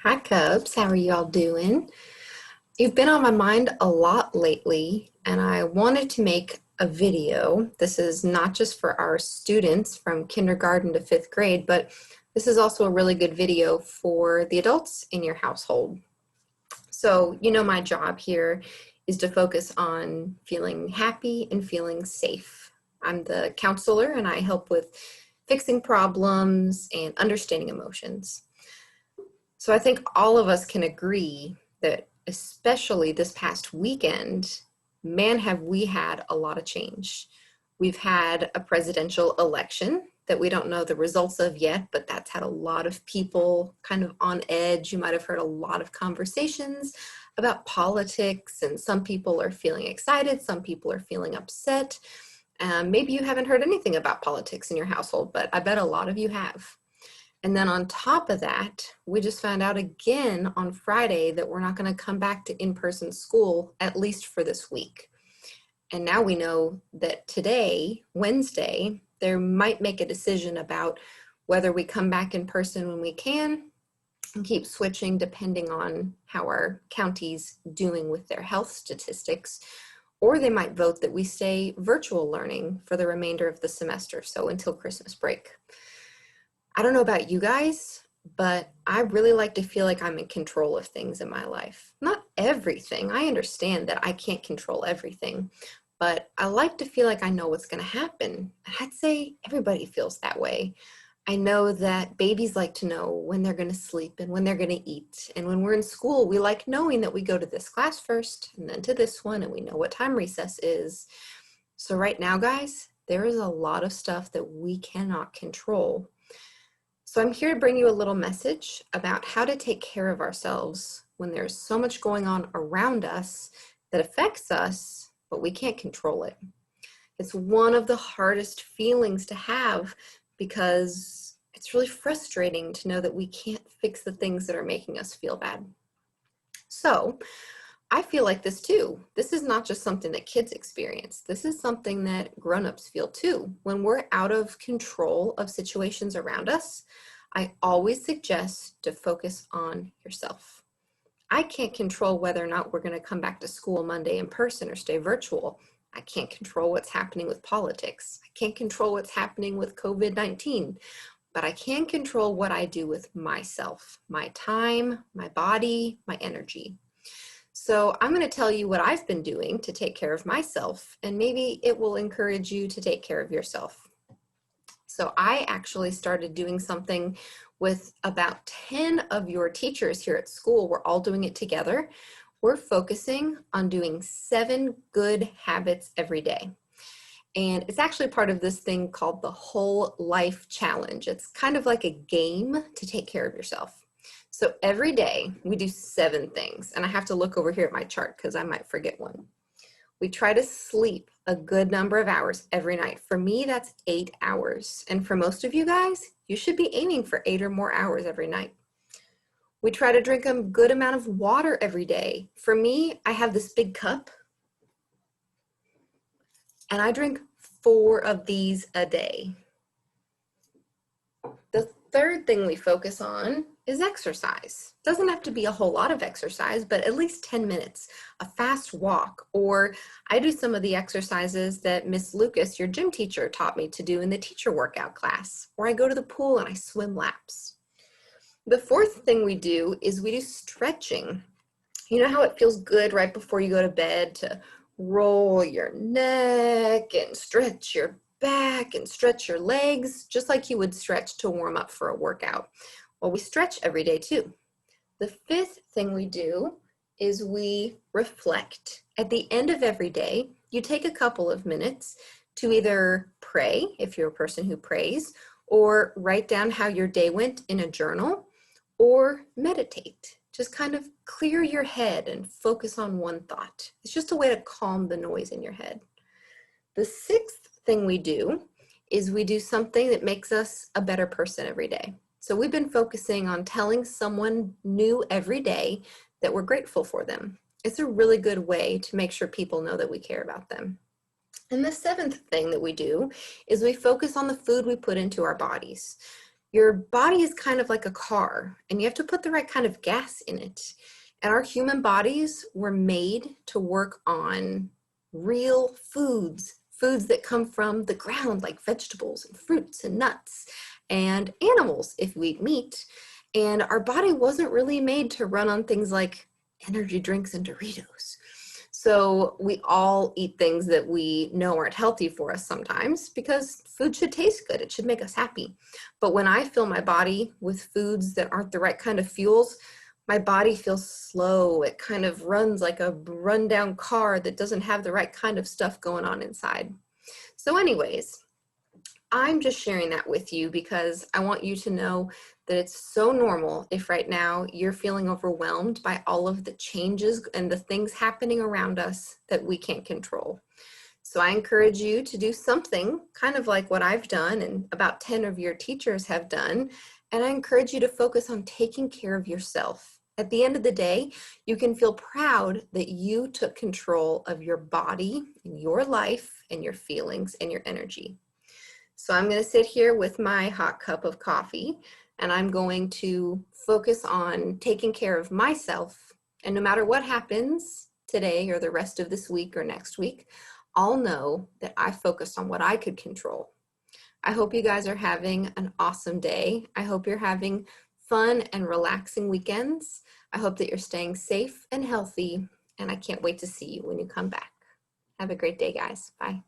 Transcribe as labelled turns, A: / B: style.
A: Hi Cubs, how are you all doing? You've been on my mind a lot lately, and I wanted to make a video. This is not just for our students from kindergarten to fifth grade, but this is also a really good video for the adults in your household. So, my job here is to focus on feeling happy and feeling safe. I'm the counselor and I help with fixing problems and understanding emotions. So I think all of us can agree that, especially this past weekend, man, have we had a lot of change. We've had a presidential election that we don't know the results of yet, but that's had a lot of people kind of on edge. You might have heard a lot of conversations about politics, and some people are feeling excited, some people are feeling upset. Maybe you haven't heard anything about politics in your household, but I bet a lot of you have. And then on top of that, we just found out again on Friday that we're not going to come back to in-person school, at least for this week. And now we know that today, Wednesday, they might make a decision about whether we come back in person when we can and keep switching depending on how our county's doing with their health statistics, or they might vote that we stay virtual learning for the remainder of the semester, so until Christmas break. I don't know about you guys, but I really like to feel like I'm in control of things in my life. Not everything. I understand that I can't control everything, but I like to feel like I know what's going to happen. I'd say everybody feels that way. I know that babies like to know when they're going to sleep and when they're going to eat. And when we're in school, we like knowing that we go to this class first and then to this one, and we know what time recess is. So right now, guys, there is a lot of stuff that we cannot control. So I'm here to bring you a little message about how to take care of ourselves when there's so much going on around us that affects us, but we can't control it. It's one of the hardest feelings to have because it's really frustrating to know that we can't fix the things that are making us feel bad. So I feel like this too. This is not just something that kids experience. This is something that grown-ups feel too. When we're out of control of situations around us, I always suggest to focus on yourself. I can't control whether or not we're going to come back to school Monday in person or stay virtual. I can't control what's happening with politics. I can't control what's happening with COVID-19, but I can control what I do with myself, my time, my body, my energy. So I'm going to tell you what I've been doing to take care of myself, and maybe it will encourage you to take care of yourself. So I actually started doing something with about 10 of your teachers here at school. We're all doing it together. We're focusing on doing 7 good habits every day. And it's actually part of this thing called the Whole Life Challenge. It's kind of like a game to take care of yourself. So every day we do 7 things, and I have to look over here at my chart because I might forget one. We try to sleep a good number of hours every night. For me, that's 8 hours. And for most of you guys, you should be aiming for 8 or more hours every night. We try to drink a good amount of water every day. For me, I have this big cup, and I drink 4 of these a day. The third thing we focus on is exercise. Doesn't have to be a whole lot of exercise, but at least 10 minutes, a fast walk, or I do some of the exercises that Miss Lucas, your gym teacher, taught me to do in the teacher workout class, or I go to the pool and I swim laps. The fourth thing we do is we do stretching. You know how it feels good right before you go to bed to roll your neck and stretch your back and stretch your legs, just like you would stretch to warm up for a workout. Well, we stretch every day too. The fifth thing we do is we reflect. At the end of every day, you take a couple of minutes to either pray, if you're a person who prays, or write down how your day went in a journal, or meditate. Just kind of clear your head and focus on one thought. It's just a way to calm the noise in your head. The sixth thing we do is we do something that makes us a better person every day. So we've been focusing on telling someone new every day that we're grateful for them. It's a really good way to make sure people know that we care about them. And the seventh thing that we do is we focus on the food we put into our bodies. Your body is kind of like a car, and you have to put the right kind of gas in it. And our human bodies were made to work on real foods, foods that come from the ground, like vegetables and fruits and nuts, and animals if we eat meat. And our body wasn't really made to run on things like energy drinks and Doritos. So we all eat things that we know aren't healthy for us sometimes because food should taste good. It should make us happy. But when I fill my body with foods that aren't the right kind of fuels, my body feels slow. It kind of runs like a rundown car that doesn't have the right kind of stuff going on inside. So anyways, I'm just sharing that with you because I want you to know that it's so normal if right now you're feeling overwhelmed by all of the changes and the things happening around us that we can't control. So I encourage you to do something kind of like what I've done and about 10 of your teachers have done. And I encourage you to focus on taking care of yourself. At the end of the day, you can feel proud that you took control of your body and your life and your feelings and your energy. So I'm going to sit here with my hot cup of coffee and I'm going to focus on taking care of myself. And no matter what happens today or the rest of this week or next week, I'll know that I focused on what I could control. I hope you guys are having an awesome day. I hope you're having fun and relaxing weekends. I hope that you're staying safe and healthy, and I can't wait to see you when you come back. Have a great day, guys. Bye.